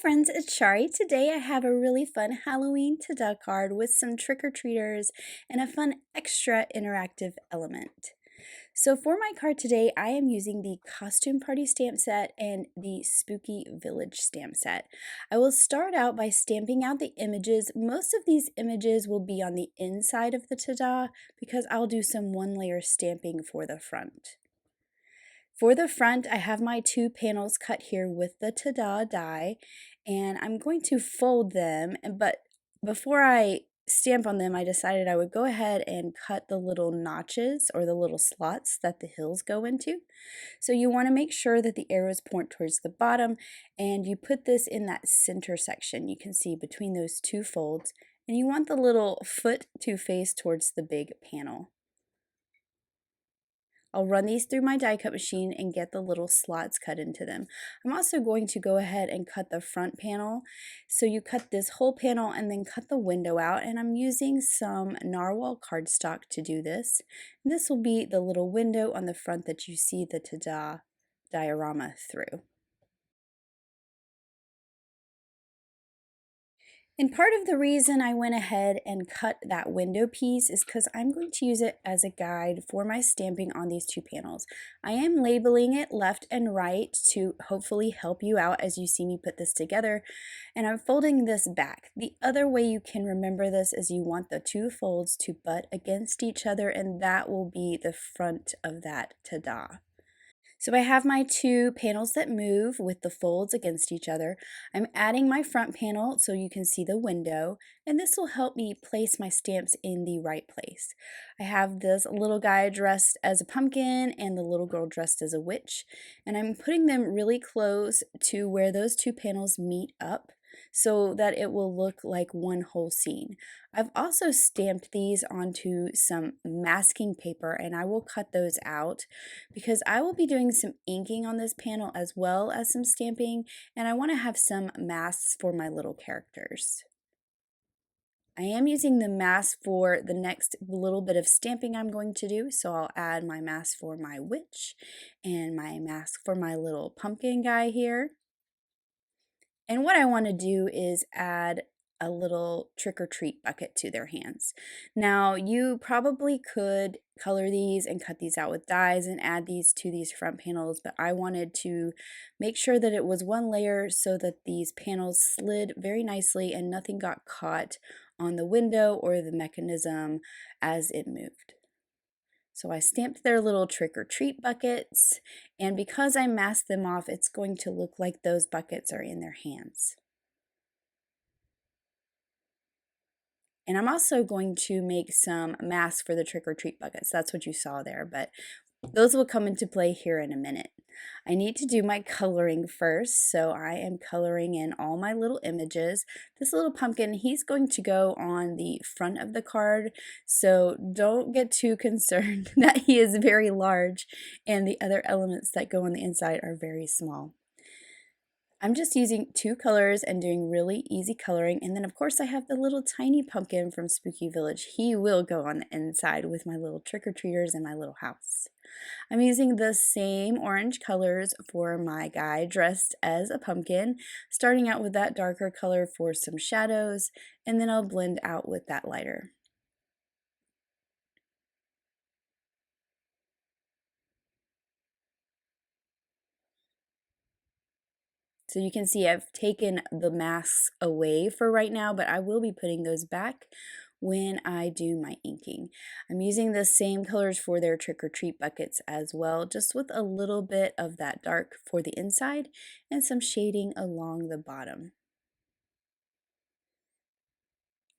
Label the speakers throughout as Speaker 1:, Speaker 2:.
Speaker 1: friends, it's Chari. Today I have a really fun Halloween ta-da card with some trick-or-treaters and a fun extra interactive element. So for my card today, I am using the Costume Party stamp set and the Spooky Village stamp set. I will start out by stamping out the images. Most of these images will be on the inside of the ta-da because I'll do some one-layer stamping for the front. For the front, I have my two panels cut here with the ta-da die, and I'm going to fold them, but before I stamp on them, I decided I would go ahead and cut the little notches or the little slots that the hills go into. So you want to make sure that the arrows point towards the bottom, and you put this in that center section you can see between those two folds, and you want the little foot to face towards the big panel. I'll run these through my die cut machine and get the little slots cut into them. I'm also going to go ahead and cut the front panel. So you cut this whole panel and then cut the window out, and I'm using some narwhal cardstock to do this. And this will be the little window on the front that you see the ta-da diorama through. And part of the reason I went ahead and cut that window piece is because I'm going to use it as a guide for my stamping on these two panels. I am labeling it left and right to hopefully help you out as you see me put this together. And I'm folding this back. The other way you can remember this is you want the two folds to butt against each other, and that will be the front of that ta-da. So I have my two panels that move with the folds against each other. I'm adding my front panel so you can see the window, and this will help me place my stamps in the right place. I have this little guy dressed as a pumpkin and the little girl dressed as a witch, and I'm putting them really close to where those two panels meet up so that it will look like one whole scene. I've also stamped these onto some masking paper, and I will cut those out because I will be doing some inking on this panel as well as some stamping, and I want to have some masks for my little characters. I am using the mask for the next little bit of stamping I'm going to do, so I'll add my mask for my witch and my mask for my little pumpkin guy here. And what I want to do is add a little trick-or-treat bucket to their hands. Now, you probably could color these and cut these out with dies and add these to these front panels, but I wanted to make sure that it was one layer so that these panels slid very nicely and nothing got caught on the window or the mechanism as it moved. So I stamped their little trick-or-treat buckets, and because I masked them off, it's going to look like those buckets are in their hands. And I'm also going to make some masks for the trick-or-treat buckets. That's what you saw there, but those will come into play here in a minute. I need to do my coloring first, so I am coloring in all my little images. This little pumpkin, he's going to go on the front of the card, so don't get too concerned that he is very large and the other elements that go on the inside are very small. I'm just using two colors and doing really easy coloring, and then of course I have the little tiny pumpkin from Spooky Village. He will go on the inside with my little trick-or-treaters in my little house. I'm using the same orange colors for my guy dressed as a pumpkin, starting out with that darker color for some shadows, and then I'll blend out with that lighter. So you can see I've taken the masks away for right now, but I will be putting those back when I do my inking. I'm using the same colors for their trick-or-treat buckets as well, just with a little bit of that dark for the inside and some shading along the bottom.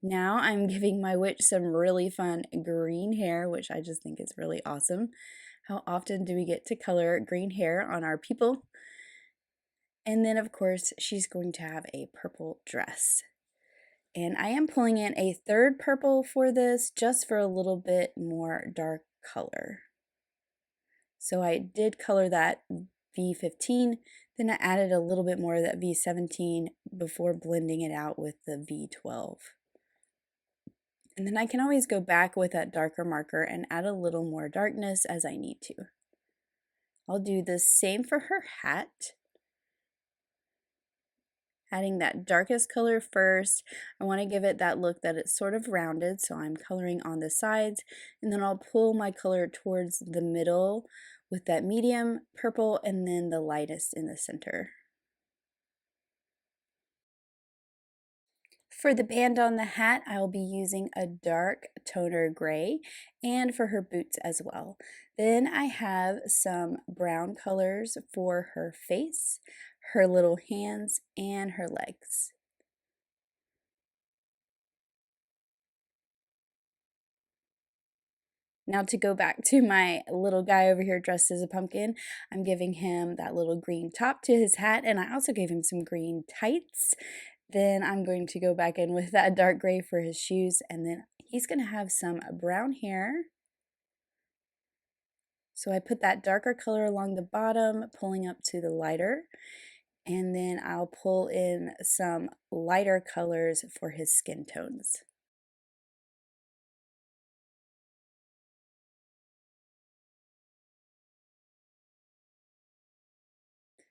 Speaker 1: Now I'm giving my witch some really fun green hair, which I just think is really awesome. How often do we get to color green hair on our people? And then, of course, she's going to have a purple dress. And I am pulling in a third purple for this, just for a little bit more dark color. So I did color that V15, then I added a little bit more of that V17 before blending it out with the V12. And then I can always go back with that darker marker and add a little more darkness as I need to. I'll do the same for her hat. adding that darkest color first. I want to give it that look that it's sort of rounded, so I'm coloring on the sides, and then I'll pull my color towards the middle with that medium purple and then the lightest in the center. For the band on the hat, I'll be using a dark toner gray, and for her boots as well. Then I have some brown colors for her face, her little hands, and her legs. Now to go back to my little guy over here dressed as a pumpkin, I'm giving him that little green top to his hat, and I also gave him some green tights. Then I'm going to go back in with that dark gray for his shoes, and then he's going to have some brown hair. So I put that darker color along the bottom, pulling up to the lighter, and then I'll pull in some lighter colors for his skin tones.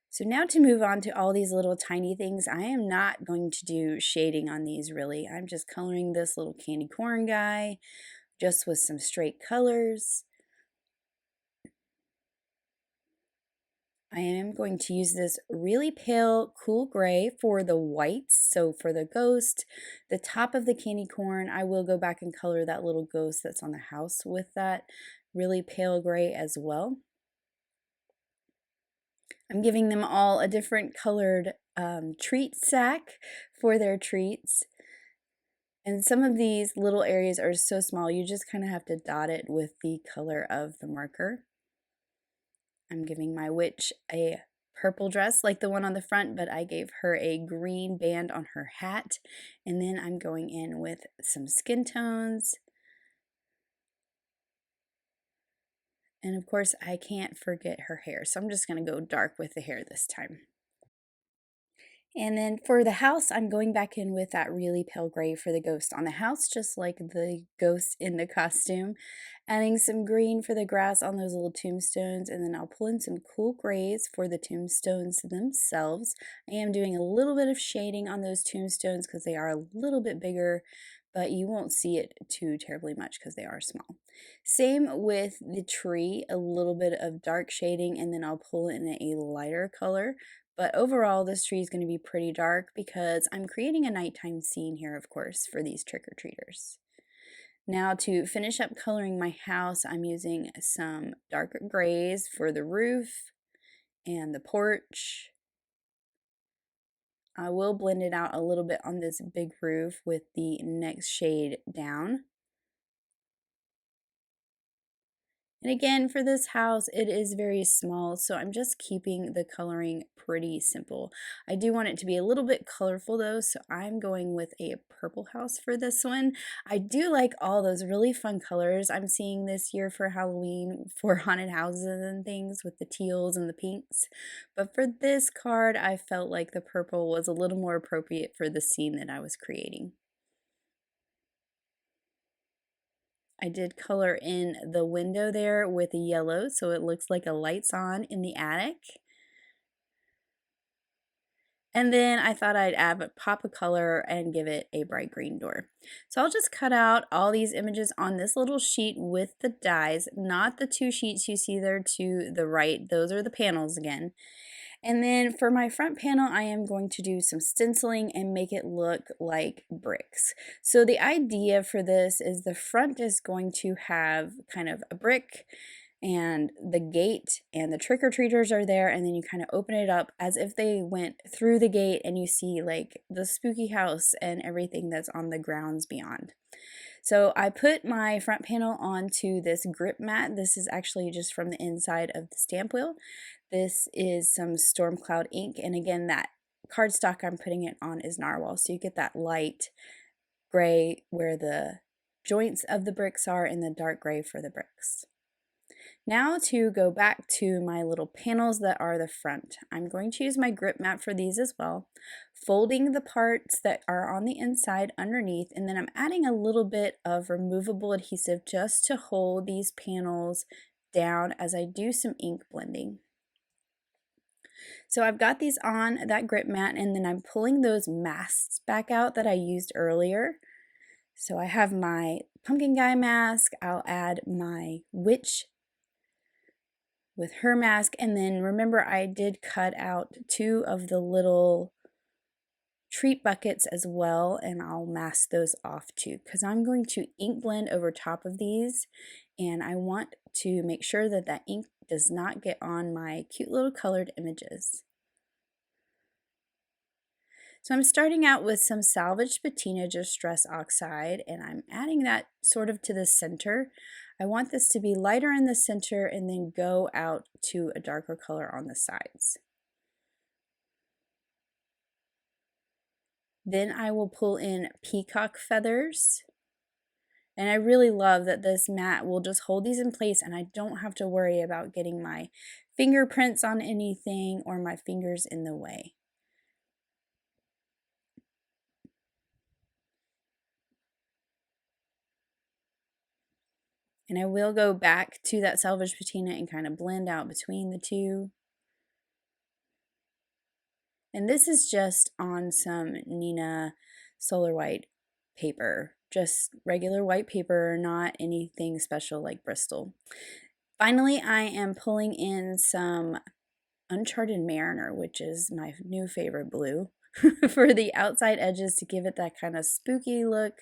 Speaker 1: So now to move on to all these little tiny things, I am not going to do shading on these really. I'm just coloring this little candy corn guy just with some straight colors. I am going to use this really pale cool gray for the whites. So for the ghost, the top of the candy corn, I will go back and color that little ghost that's on the house with that really pale gray as well. I'm giving them all a different colored treat sack for their treats. And some of these little areas are so small, you just kind of have to dot it with the color of the marker. I'm giving my witch a purple dress like the one on the front, but I gave her a green band on her hat. And then I'm going in with some skin tones. And of course, I can't forget her hair, so I'm just going to go dark with the hair this time. And then for the house, I'm going back in with that really pale gray for the ghost on the house, just like the ghost in the costume. Adding some green for the grass on those little tombstones, and then I'll pull in some cool grays for the tombstones themselves. I am doing a little bit of shading on those tombstones because they are a little bit bigger, but you won't see it too terribly much because they are small. Same with the tree, a little bit of dark shading, and then I'll pull in a lighter color. But overall, this tree is going to be pretty dark because I'm creating a nighttime scene here, of course, for these trick-or-treaters. Now to finish up coloring my house, I'm using some darker grays for the roof and the porch. I will blend it out a little bit on this big roof with the next shade down. And again, for this house, it is very small, so I'm just keeping the coloring pretty simple. I do want it to be a little bit colorful though, so I'm going with a purple house for this one. I do like all those really fun colors I'm seeing this year for Halloween for haunted houses and things with the teals and the pinks. But for this card, I felt like the purple was a little more appropriate for the scene that I was creating. I did color in the window there with a yellow, so it looks like a lights on in the attic. And then I thought I'd pop a color and give it a bright green door. So I'll just cut out all these images on this little sheet with the dies, not the two sheets you see there to the right. Those are the panels again. And then for my front panel, I am going to do some stenciling and make it look like bricks. So the idea for this is the front is going to have kind of a brick and the gate and the trick-or-treaters are there, and then you kind of open it up as if they went through the gate and you see like the spooky house and everything that's on the grounds beyond. So I put my front panel onto this grip mat. This is actually just from the inside of the stamp wheel. This is some Storm Cloud ink, and again, that cardstock I'm putting it on is narwhal, so you get that light gray where the joints of the bricks are and the dark gray for the bricks. Now to go back to my little panels that are the front, I'm going to use my grip mat for these as well, folding the parts that are on the inside underneath, and then I'm adding a little bit of removable adhesive just to hold these panels down as I do some ink blending. So I've got these on that grip mat, and then I'm pulling those masks back out that I used earlier. So I have my pumpkin guy mask, I'll add my witch with her mask, and then remember I did cut out 2 of the little treat buckets as well, and I'll mask those off too because I'm going to ink blend over top of these, and I want to make sure that that ink does not get on my cute little colored images. So I'm starting out with some salvaged patina distress oxide, and I'm adding that sort of to the center. I want this to be lighter in the center and then go out to a darker color on the sides. Then I will pull in peacock feathers. And I really love that this mat will just hold these in place and I don't have to worry about getting my fingerprints on anything or my fingers in the way. And I will go back to that salvaged patina and kind of blend out between the two. And this is just on some Nina Solar White paper, just regular white paper, not anything special like Bristol. Finally, I am pulling in some Uncharted Mariner, which is my new favorite blue, for the outside edges to give it that kind of spooky look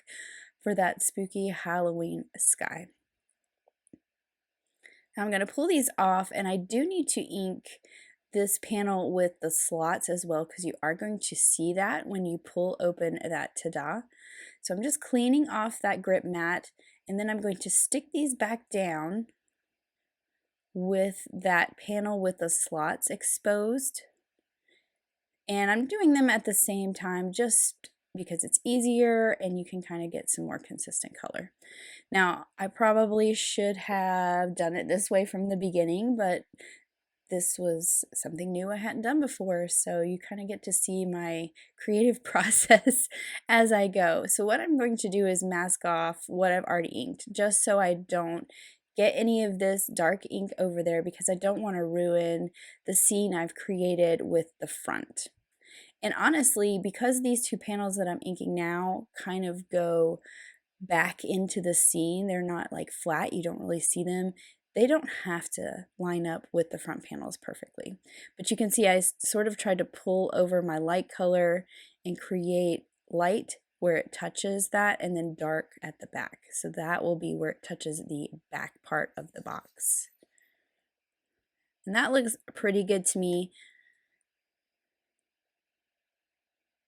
Speaker 1: for that spooky Halloween sky. Now I'm going to pull these off, and I do need to ink this panel with the slots as well because you are going to see that when you pull open that ta-da. So I'm just cleaning off that grip mat, and then I'm going to stick these back down with that panel with the slots exposed. And I'm doing them at the same time just because it's easier and you can kind of get some more consistent color. Now, I probably should have done it this way from the beginning, but this was something new I hadn't done before, so you kind of get to see my creative process as I go. So what I'm going to do is mask off what I've already inked, just so I don't get any of this dark ink over there because I don't want to ruin the scene I've created with the front. And honestly, because these 2 panels that I'm inking now kind of go back into the scene, they're not like flat, you don't really see them, they don't have to line up with the front panels perfectly. But you can see I sort of tried to pull over my light color and create light where it touches that and then dark at the back. So that will be where it touches the back part of the box. And that looks pretty good to me.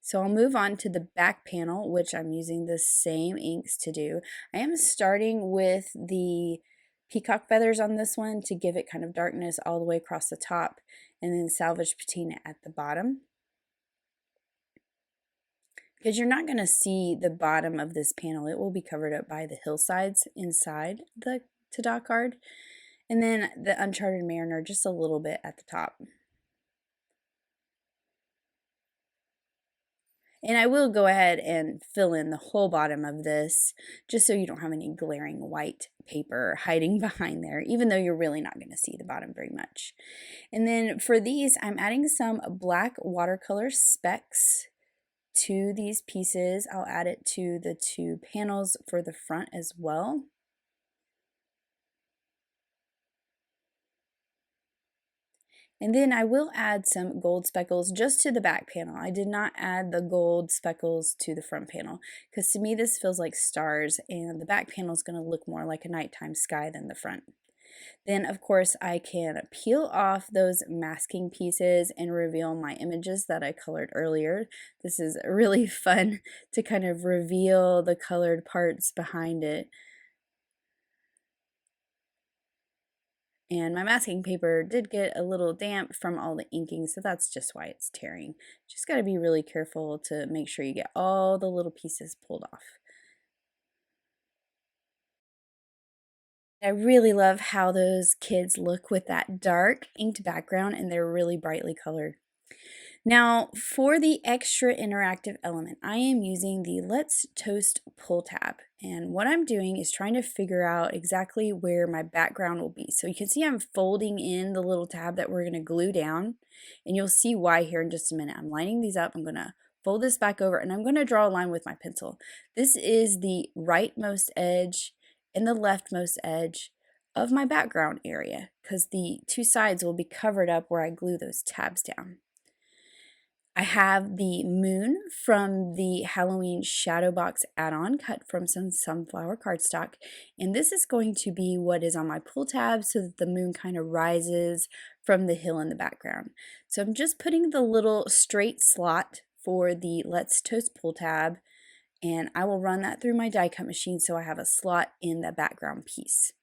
Speaker 1: So I'll move on to the back panel, which I'm using the same inks to do. I am starting with the peacock feathers on this one to give it kind of darkness all the way across the top, and then salvaged patina at the bottom. Because you're not going to see the bottom of this panel, it will be covered up by the hillsides inside the ta-da card, and then the Uncharted Mariner just a little bit at the top. And I will go ahead and fill in the whole bottom of this just so you don't have any glaring white paper hiding behind there, even though you're really not going to see the bottom very much. And then for these, I'm adding some black watercolor specks to these pieces. I'll add it to the 2 panels for the front as well. And then I will add some gold speckles just to the back panel. I did not add the gold speckles to the front panel because to me this feels like stars and the back panel is going to look more like a nighttime sky than the front. Then of course I can peel off those masking pieces and reveal my images that I colored earlier. This is really fun to kind of reveal the colored parts behind it. And my masking paper did get a little damp from all the inking, so that's just why it's tearing. Just got to be really careful to make sure you get all the little pieces pulled off. I really love how those kids look with that dark inked background and they're really brightly colored. Now, for the extra interactive element, I am using the Let's Toast pull tab. And what I'm doing is trying to figure out exactly where my background will be. So you can see I'm folding in the little tab that we're going to glue down. And you'll see why here in just a minute. I'm lining these up. I'm going to fold this back over and I'm going to draw a line with my pencil. This is the rightmost edge and the leftmost edge of my background area because the two sides will be covered up where I glue those tabs down. I have the moon from the Halloween Shadow Box add-on cut from some sunflower cardstock, and this is going to be what is on my pull tab so that the moon kind of rises from the hill in the background. So I'm just putting the little straight slot for the Let's Toast pull tab, and I will run that through my die cut machine so I have a slot in the background piece.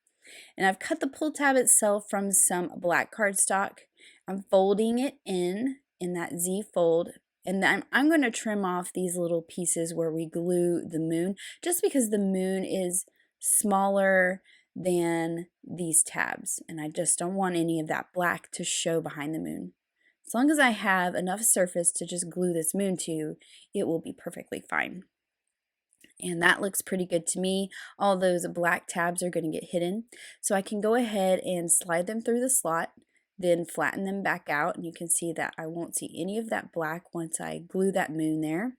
Speaker 1: And I've cut the pull tab itself from some black cardstock. I'm folding it in that Z fold, and then I'm going to trim off these little pieces where we glue the moon, just because the moon is smaller than these tabs, and I just don't want any of that black to show behind the moon. As long as I have enough surface to just glue this moon to, it will be perfectly fine. And that looks pretty good to me. All those black tabs are going to get hidden, so I can go ahead and slide them through the slot, then flatten them back out, and you can see that I won't see any of that black once I glue that moon there.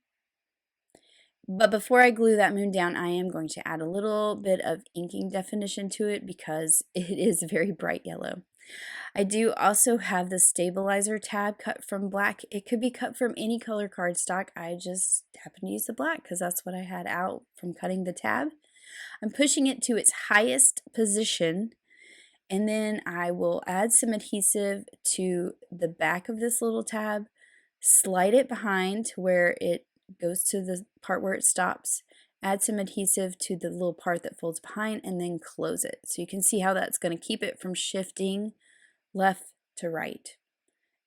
Speaker 1: But before I glue that moon down, I am going to add a little bit of inking definition to it because it is very bright yellow. I do also have the stabilizer tab cut from black. It could be cut from any color cardstock. I just happen to use the black because that's what I had out from cutting the tab. I'm pushing it to its highest position, and then I will add some adhesive to the back of this little tab, slide it behind to where it goes to the part where it stops, add some adhesive to the little part that folds behind, and then close it. So you can see how that's going to keep it from shifting left to right.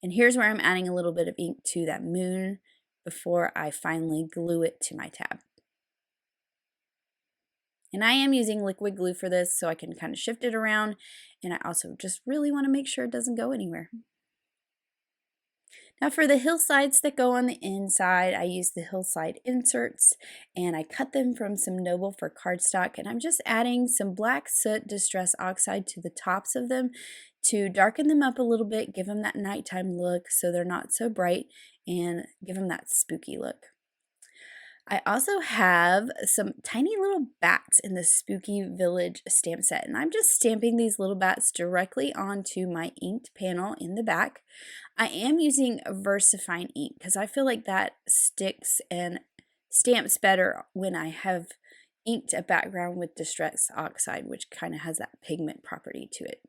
Speaker 1: And here's where I'm adding a little bit of ink to that moon before I finally glue it to my tab. And I am using liquid glue for this so I can kind of shift it around, and I also just really want to make sure it doesn't go anywhere. Now for the hillsides that go on the inside, I use the hillside inserts, and I cut them from some Noble Fir Cardstock, and I'm just adding some black soot distress oxide to the tops of them to darken them up a little bit, give them that nighttime look so they're not so bright, and give them that spooky look. I also have some tiny little bats in the Spooky Village stamp set, and I'm just stamping these little bats directly onto my inked panel in the back. I am using VersaFine ink because I feel like that sticks and stamps better when I have inked a background with Distress Oxide, which kind of has that pigment property to it.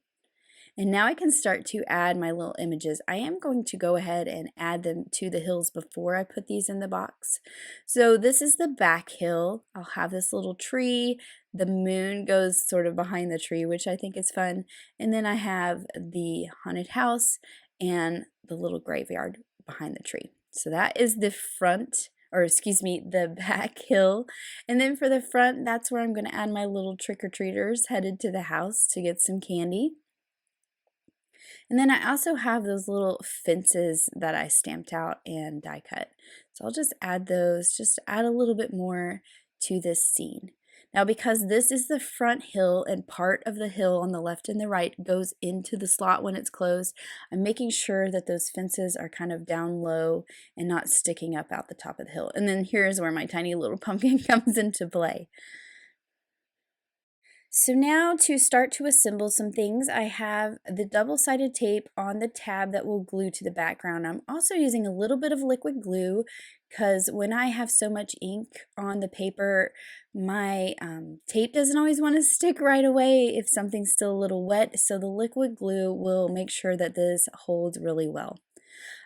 Speaker 1: And now I can start to add my little images. I am going to go ahead and add them to the hills before I put these in the box. So this is the back hill. I'll have this little tree. The moon goes sort of behind the tree, which I think is fun. And then I have the haunted house and the little graveyard behind the tree. So that is the front, or excuse me, the back hill. And then for the front, that's where I'm going to add my little trick-or-treaters headed to the house to get some candy. And then I also have those little fences that I stamped out and die cut. So I'll just add those, just to add a little bit more to this scene. Now because this is the front hill and part of the hill on the left and the right goes into the slot when it's closed, I'm making sure that those fences are kind of down low and not sticking up out the top of the hill. And then here's where my tiny little pumpkin comes into play. So now to start to assemble some things, I have the double-sided tape on the tab that will glue to the background. I'm also using a little bit of liquid glue because when I have so much ink on the paper, my tape doesn't always want to stick right away if something's still a little wet, so the liquid glue will make sure that this holds really well.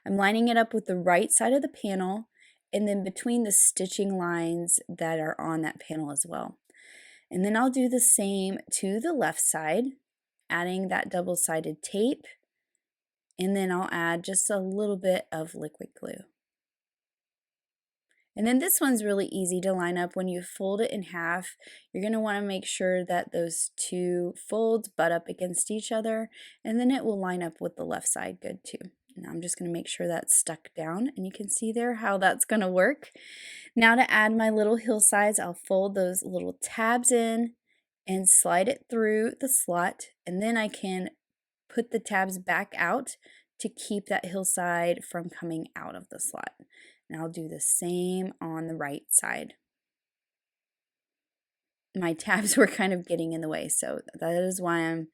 Speaker 1: I'm lining it up with the right side of the panel and then between the stitching lines that are on that panel as well. And then I'll do the same to the left side, adding that double-sided tape, and then I'll add just a little bit of liquid glue. And then this one's really easy to line up. When you fold it in half, you're going to want to make sure that those two folds butt up against each other, and then it will line up with the left side good too. Now I'm just going to make sure that's stuck down, and you can see there how that's going to work. Now to add my little hillsides, I'll fold those little tabs in and slide it through the slot, and then I can put the tabs back out to keep that hillside from coming out of the slot. And I'll do the same on the right side. My tabs were kind of getting in the way, so that is why I'm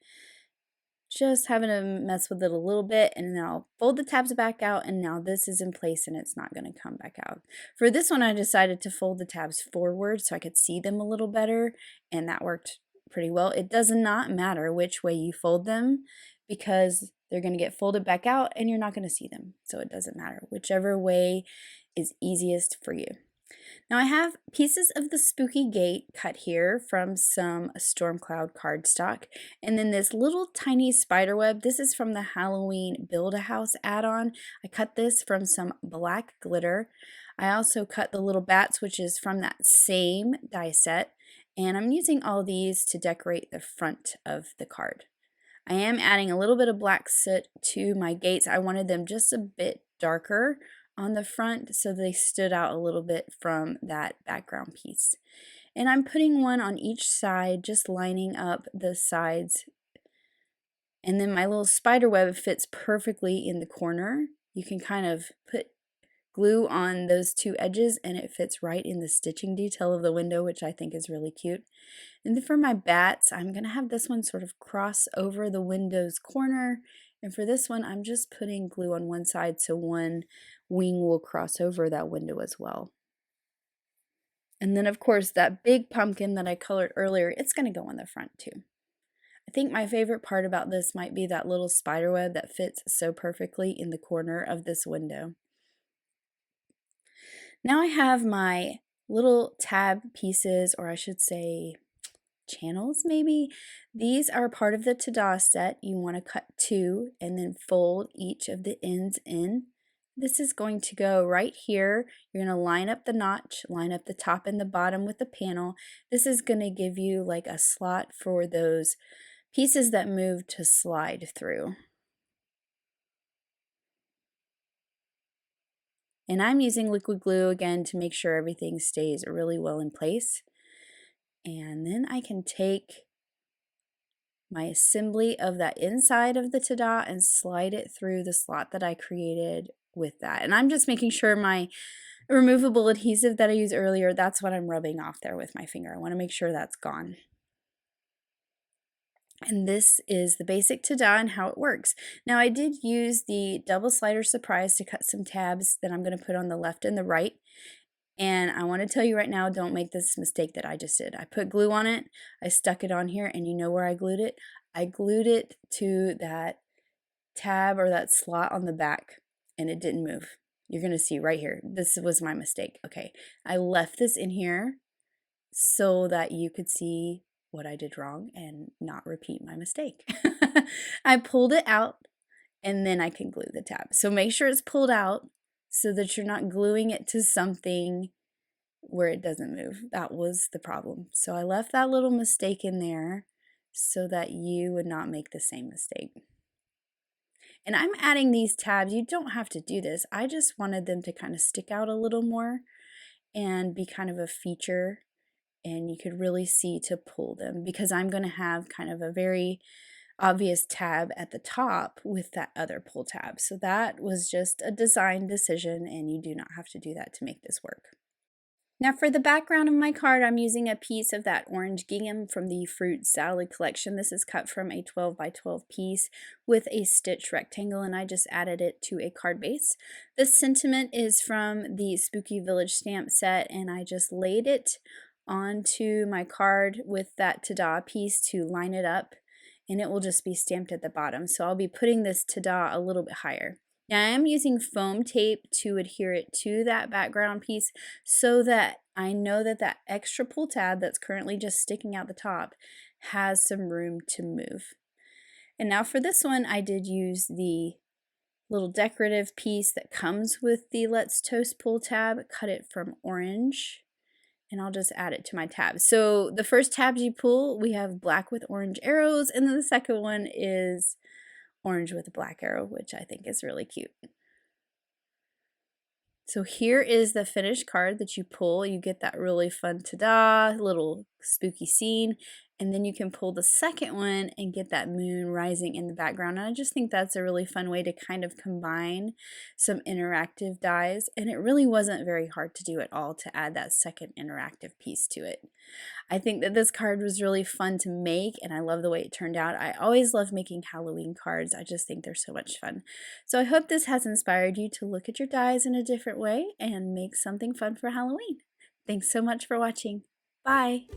Speaker 1: just having to mess with it a little bit, and then I'll fold the tabs back out, and now this is in place and it's not going to come back out. For this one, I decided to fold the tabs forward so I could see them a little better, and that worked pretty well. It does not matter which way you fold them because they're going to get folded back out and you're not going to see them, so it doesn't matter. Whichever way is easiest for you. Now I have pieces of the spooky gate cut here from some storm cloud cardstock, and then this little tiny spider web. This is from the Halloween Build-A-House add-on. I cut this from some black glitter. I also cut the little bats, which is from that same die set, and I'm using all these to decorate the front of the card. I am adding a little bit of black soot to my gates. I wanted them just a bit darker on the front so they stood out a little bit from that background piece. And I'm putting one on each side, just lining up the sides. And then my little spider web fits perfectly in the corner. You can kind of put glue on those two edges and it fits right in the stitching detail of the window, which I think is really cute. And then for my bats, I'm going to have this one sort of cross over the window's corner. And for this one, I'm just putting glue on one side so one wing will cross over that window as well. And then of course that big pumpkin that I colored earlier, it's going to go on the front too. I think my favorite part about this might be that little spider web that fits so perfectly in the corner of this window. Now I have my little tab pieces, or I should say channels maybe. These are part of the ta-da set. You want to cut two and then fold each of the ends in. This is going to go right here. You're going to line up the notch, line up the top and the bottom with the panel. This is going to give you like a slot for those pieces that move to slide through. And I'm using liquid glue again to make sure everything stays really well in place. And then I can take my assembly of that inside of the ta-da and slide it through the slot that I created with that. And I'm just making sure my removable adhesive that I used earlier, that's what I'm rubbing off there with my finger. I want to make sure that's gone. And this is the basic ta-da and how it works. Now I did use the double slider surprise to cut some tabs that I'm going to put on the left and the right. And I want to tell you right now, don't make this mistake that I just did. I put glue on it, I stuck it on here, and you know where I glued it? I glued it to that tab or that slot on the back, and it didn't move. You're going to see right here. This was my mistake. Okay, I left this in here so that you could see what I did wrong and not repeat my mistake. I pulled it out, and then I can glue the tab. So make sure it's pulled out so that you're not gluing it to something where it doesn't move. That was the problem. So I left that little mistake in there so that you would not make the same mistake. And I'm adding these tabs. You don't have to do this. I just wanted them to kind of stick out a little more and be kind of a feature, and you could really see to pull them because I'm going to have kind of a very obvious tab at the top with that other pull tab. So that was just a design decision, and you do not have to do that to make this work. Now for the background of my card, I'm using a piece of that orange gingham from the Fruit Salad collection. This is cut from a 12 by 12 piece with a stitch rectangle, and I just added it to a card base. This sentiment is from the Spooky Village stamp set, and I just laid it onto my card with that ta-da piece to line it up, and it will just be stamped at the bottom. So I'll be putting this ta-da a little bit higher. Now I am using foam tape to adhere it to that background piece so that I know that that extra pull tab that's currently just sticking out the top has some room to move. And now for this one, I did use the little decorative piece that comes with the Let's Toast pull tab, cut it from orange, and I'll just add it to my tabs. So the first tabs you pull, we have black with orange arrows, and then the second one is orange with a black arrow, which I think is really cute. So here is the finished card that you pull. You get that really fun ta-da, little spooky scene. And then you can pull the second one and get that moon rising in the background. And I just think that's a really fun way to kind of combine some interactive dies. And it really wasn't very hard to do at all to add that second interactive piece to it. I think that this card was really fun to make, and I love the way it turned out. I always love making Halloween cards. I just think they're so much fun. So I hope this has inspired you to look at your dies in a different way and make something fun for Halloween. Thanks so much for watching. Bye!